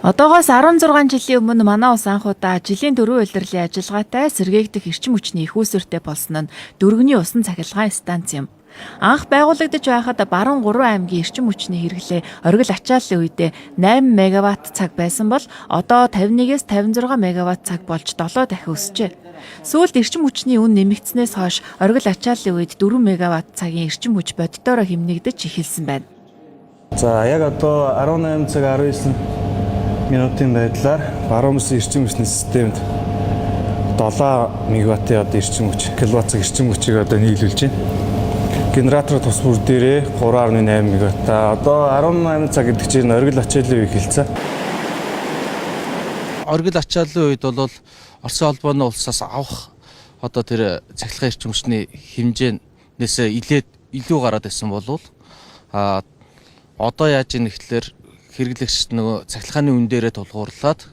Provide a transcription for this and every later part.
Одоогоос 16 жилийн өмнө манай улс анхудаа жилийн дөрвөн улирлын ажиллагаатай сэргээгдэх эрчим хүчний их үүсвэртэй болсон нь дөрвөний усан цахилгаан станц юм. Анх байгуулагдаж байхад баруун 3 аймгийн эрчим хүчний хэрэглээ оргил ачааллын үедээ 8 мегаватт цаг байсан бол одоо 51-ээс 56 мегаватт цаг болж 7 дахин өсжээ. Сүүлд эрчим хүчний үн нэмэгдснээс хойш оргил ачааллын үед 4 мегаватт цагийн эрчим хүч боддоороо хэмнэгдэж эхэлсэн байна. За яг одоо 18 цаг 19 минутын байдлаар баруун мөсийн эрчим хүчний системд 7 мегаваттын одоо эрчим хүч, киловатт цаг эрчим хүчийг одоо нийлүүлж байна. Генератор тус бүр дээрээ 3.8 мегаватт. Одоо 18 цаг гэдэг чинь оргил ачааллын үе эхэлсэн. Оргил ачааллын үед бол Оросын холбооны улсаас авах одоо тэр цахилгаан эрчим хүчний хэмжээнээс илүү гараад байсан болов одоо яаж ийм ихлээр хэрэглэгч нөгөө цахилгааны үн дээрээ тулгуурлаад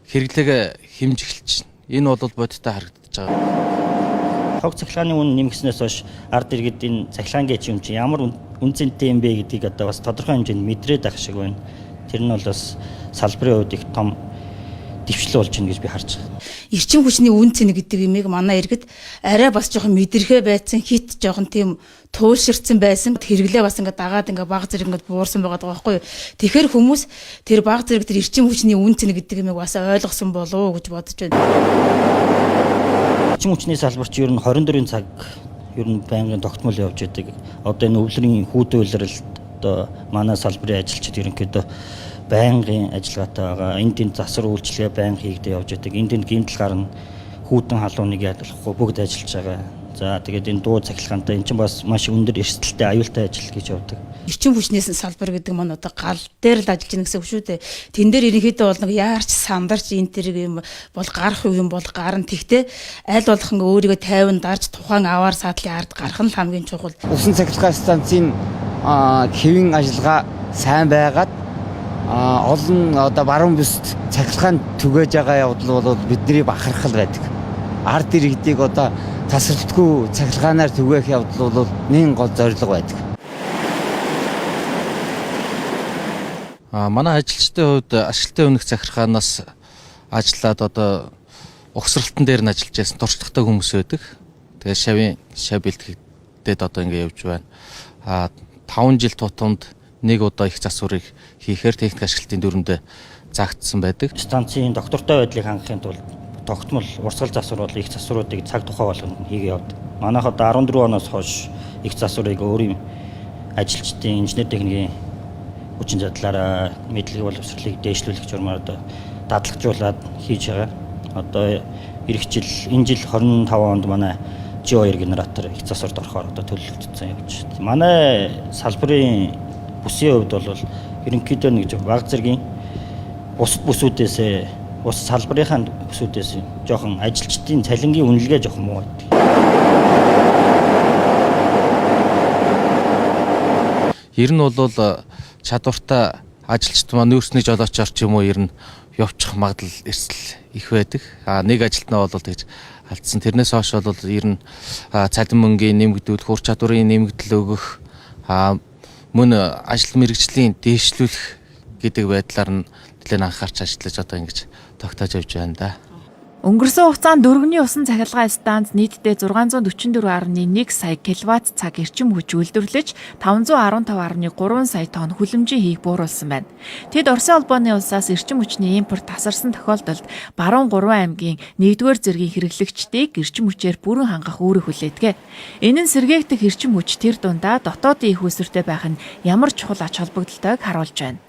хэрэглээгээ хэмжих эхэлж байна. Энэ бол бодиттой харагдаж байгаа. Хог цахилгааны үн нэмэгснээс хойш ард иргэд энэ цахилгаангийн юм чи ямар үнцэнтэй юм бэ гэдгийг одоо бас тодорхой хэмжээнд мэдрээд байх шиг байна. Тэр нь бол бас салбарын хувьд их том дэвшлэл болж байна гэж би харж байна. Эрчим хүчний үн цэн гэдэг юмыг манай иргэд арай бас жоохон мэдэрхээ байцсан хит жоохон тийм тууширцсан байсан. Хэрэглээ бас ингээд дагаад ингээд баг зэрэг ингээд буурсан байгаа байхгүй юу. Тэгэхээр хүмүүс тэр баг зэрэг тэр эрчим хүчний үн цэн гэдэг юмыг бас ойлгосон болов уу гэж бодож байна. Эрчим хүчний салбарч ер нь 24 цаг ер нь байнгын тогтмол явж байдаг. Одоо энэ өвлөрийн хүүдэн улиралд одоо манай салбарын ажилчид ерөнхийдөө байнгын ажиллагаатай байгаа. Энд тэнд засвар үйлчилгээ байнга хийгдэж явж байдаг. Энд тэнд гэмтэл гарна. Хүүдэн халууныг ядлахгүй бүгд ажиллаж байгаа. За тэгээд энэ дуу цахилгаантай эн чинь бас маш өндөр эрсдэлтэй аюултай ажил гэж явдаг. Эрчим хүчнээс салбар гэдэг маань одоо гал дээр л ажиллаж байгаа гэсэн үг шүү дээ. Тэн дээр ерөнхийдөө бол нэг яарч сандарч энэ төр юм бол гарах юм бол гарна. Тэгтээ аль болох ингээ өөрийгөө тайван дарж тухайн аваар саадлын ард гарах нь хамгийн чухал. Усан цахилгаан станцын хэвийн ажиллагаа сайн байгаад олон одоо баруун бүст цахилгаан түгэж байгаа явдал бол бидний бахархал байдаг. Ард иргэдийг одоо тасралтгүй цахилгаанаар түгээх явдал бол нэн гол зорилго байдаг. Манай ажилчдын хувьд ашигтай өнөх захиргаанаас ажиллаад одоо угсралтан дээр нь ажиллаж байсан туршлагатай хүмүүс байдаг. Тэгээ шав бэлтгэгдээд одоо ингэ явж байна. 5 жил тутамд нэг удаа их засварыг хийхээр техник ашиглалтын дүрэндээ заагдсан байдаг. Станцын доктортой байдлыг хангахын тулд тогтмол урсгал засвар бол их засваруудыг цаг тухай болгоно хийгээ явдаг. Манайхад 14 оноос хойш их засварыг өөрийн ажилчдын инженер техникийн хүчин чадлаараа мэдлэг боловсролыг дээшлүүлэх журмаар одоо дадлагжуулаад хийж байгаа. Одоо эх жил энэ жил 25 онд манай G2 генератор их засварт орохоор одоо төлөвлөгдсөн явж байна. Манай салбарын бүсийн хувьд бол ерөнхийдөө нэг баг зэргийн бусад бүсүүдээс ус салбарынхаа бүсүүдээс жоохон ажилчдын цалингийн үнэлгээ жоохон муу байдаг. Ер нь бол чадвартай ажилчид маань нөөцний жолоочор ч юм уу ер нь явчих магадлал эрсдэл их байдаг. Нэг ажилтнаа бол тэгж алдсан. Тэрнээс хойш бол ер нь цалин мөнгөний нэмэгдүүлэх, ур чадварын нэмэгдэл өгөх, мөн ажил мэргэжлийн дээшлүүлэх гэдэг байдлаар нь нэлээд анхаарч ажиллаж одоо ингэж тогтоож явж байна да. Өнгөрсөн хугацаанд дөрвөний усан цахилгаан станц нийтдээ 644.1 сая киловатт цаг эрчим хүч үйлдвэрлэж 515.3 сая тонн хүлэмжийн хийг бууруулсан байна. Тэд Оросын холбооны улсаас эрчим хүчний импорт тасарсан тохиолдолд баруун 3 аймгийн 1-р зэргийн хэрэглэгчдийг эрчим хүчээр бүрэн хангах үүрэг хүлээдэг. Энэ нь сэргээгдэх эрчим хүч тэр дундаа дотоодын их үүсвэртэй байх нь ямар чухал ач холбогдолтойг харуулж байна.